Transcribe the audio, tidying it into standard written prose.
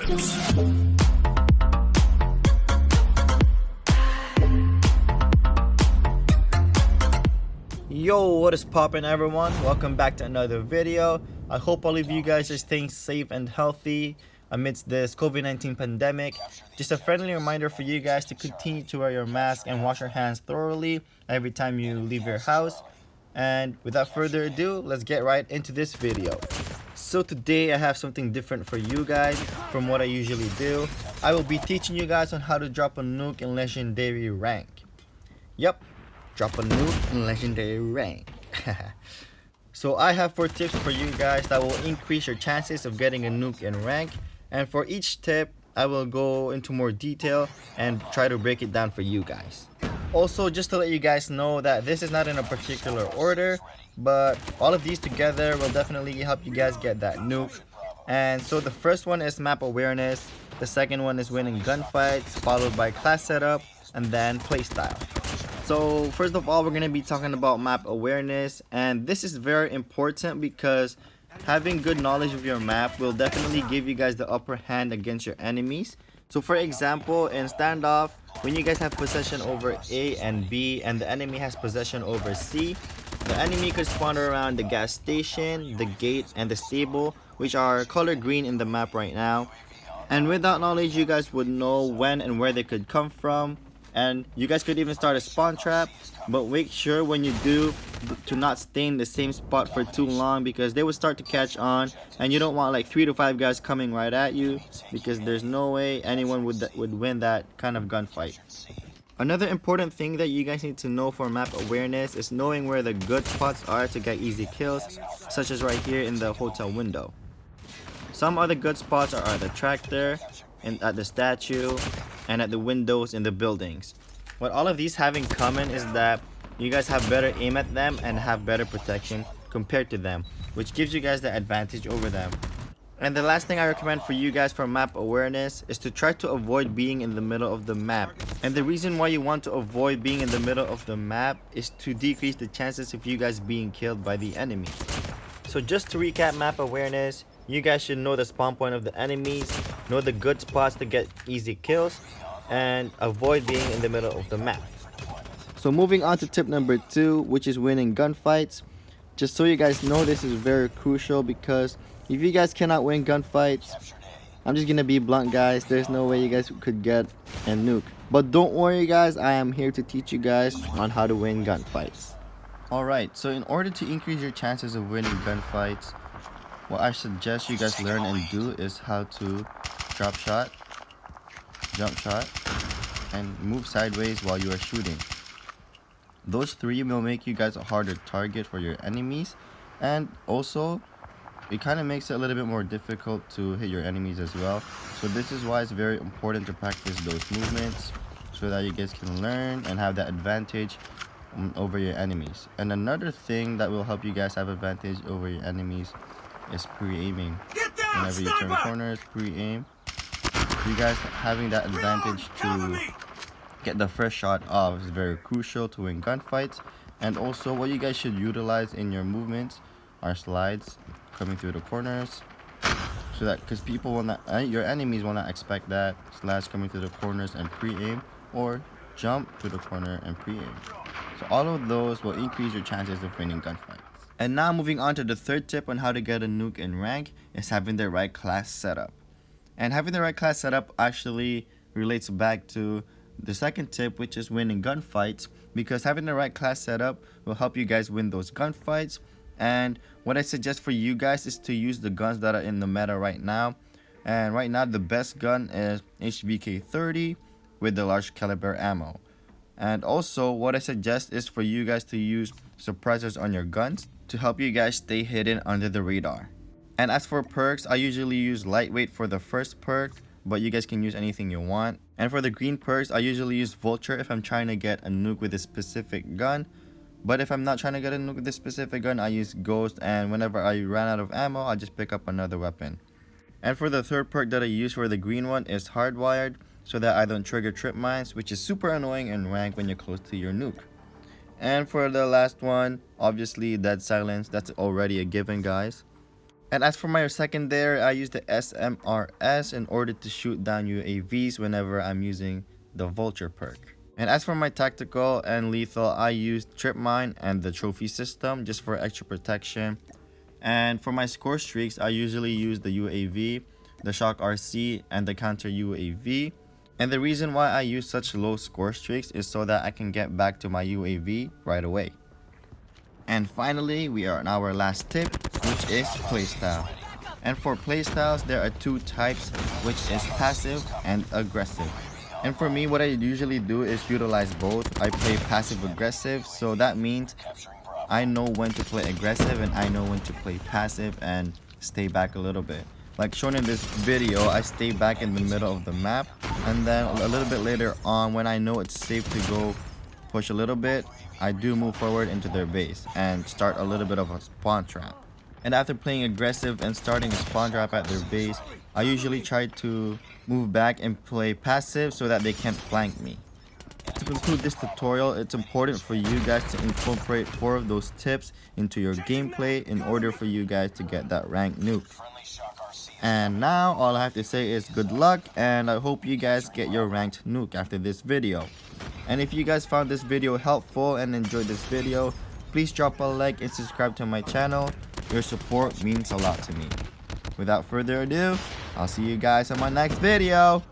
Yo, what is poppin', everyone? Welcome back to another video. I hope all of you guys are staying safe and healthy amidst this COVID-19 pandemic. Just a friendly reminder for you guys to continue to wear your mask and wash your hands thoroughly every time you leave your house. And without further ado, let's get right into this video. So today I have something different for you guys from what I usually do. I will be teaching you guys on how to drop a nuke in legendary rank. Yep, drop a nuke in legendary rank. So I have 4 tips for you guys that will increase your chances of getting a nuke in rank. And for each tip, I will go into more detail and try to break it down for you guys. Also, just to let you guys know that this is not in a particular order, but all of these together will definitely help you guys get that nuke. And so the first one is map awareness, the second one is winning gunfights, followed by class setup, and then playstyle. So first of all, we're going to be talking about map awareness, and this is very important because having good knowledge of your map will definitely give you guys the upper hand against your enemies. So for example, in standoff, when you guys have possession over A and B and the enemy has possession over C, the enemy could spawn around the gas station, the gate, and the stable, which are color green in the map right now. And with that knowledge, you guys would know when and where they could come from. And you guys could even start a spawn trap, but make sure when you do to not stay in the same spot for too long, because they would start to catch on and you don't want like 3 to 5 guys coming right at you, because there's no way anyone would win that kind of gunfight. Another important thing that you guys need to know for map awareness is knowing where the good spots are to get easy kills, such as right here in the hotel window. Some other good spots are at the tractor, and at the statue, and at the windows in the buildings. What all of these have in common is that you guys have better aim at them and have better protection compared to them, which gives you guys the advantage over them. And the last thing I recommend for you guys for map awareness is to try to avoid being in the middle of the map. And the reason why you want to avoid being in the middle of the map is to decrease the chances of you guys being killed by the enemy. So just to recap map awareness, you guys should know the spawn point of the enemies, know the good spots to get easy kills, and avoid being in the middle of the map. So moving on to tip number 2, which is winning gunfights. Just so you guys know, this is very crucial, because if you guys cannot win gunfights, I'm just gonna be blunt, guys, there's no way you guys could get a nuke. But don't worry guys, I am here to teach you guys on how to win gunfights. Alright, so in order to increase your chances of winning gunfights, what I suggest you guys learn and do is how to drop shot, jump shot, and move sideways while you are shooting. Those 3 will make you guys a harder target for your enemies, and also it kind of makes it a little bit more difficult to hit your enemies as well. So this is why it's very important to practice those movements so that you guys can learn and have that advantage over your enemies. And another thing that will help you guys have advantage over your enemies is pre-aiming. Whenever you turn corners, pre-aim. You guys having that advantage to get the first shot off is very crucial to win gunfights. And also what you guys should utilize in your movements are slides coming through the corners, so that because people will not, your enemies will not expect that. Slides coming through the corners and pre-aim, or jump to the corner and pre-aim. So all of those will increase your chances of winning gunfights. And now moving on to the third tip on how to get a nuke in rank is having the right class setup. And having the right class setup actually relates back to the second tip, which is winning gunfights, because having the right class setup will help you guys win those gunfights. And what I suggest for you guys is to use the guns that are in the meta right now. And right now the best gun is HVK 30 with the large caliber ammo. And also what I suggest is for you guys to use suppressors on your guns to help you guys stay hidden under the radar. And as for perks, I usually use lightweight for the first perk, but you guys can use anything you want. And for the green perks, I usually use vulture if I'm trying to get a nuke with a specific gun. But if I'm not trying to get a nuke with this specific gun, I use ghost, and whenever I run out of ammo, I just pick up another weapon. And for the third perk that I use for the green one is hardwired, so that I don't trigger trip mines, which is super annoying in rank when you're close to your nuke. And for the last one, obviously dead silence, that's already a given, guys. And as for my secondary, I use the SMRS in order to shoot down UAVs whenever I'm using the Vulture perk. And as for my tactical and lethal, I use Trip Mine and the trophy system just for extra protection. And for my score streaks, I usually use the UAV, the Shock RC, and the counter UAV. And the reason why I use such low score streaks is so that I can get back to my UAV right away. And finally, we are on our last tip, which is playstyle. And for playstyles, there are two types, which is passive and aggressive. And for me, what I usually do is utilize both. I play passive aggressive, so that means I know when to play aggressive and I know when to play passive and stay back a little bit. Like shown in this video, I stay back in the middle of the map, and then a little bit later on, when I know it's safe to go push a little bit, I do move forward into their base and start a little bit of a spawn trap. And after playing aggressive and starting a spawn trap at their base, I usually try to move back and play passive so that they can't flank me. To conclude this tutorial, it's important for you guys to incorporate 4 of those tips into your gameplay in order for you guys to get that ranked nuke. And now all I have to say is good luck, and I hope you guys get your ranked nuke after this video. And if you guys found this video helpful and enjoyed this video, please drop a like and subscribe to my channel. Your support means a lot to me. Without further ado, I'll see you guys on my next video.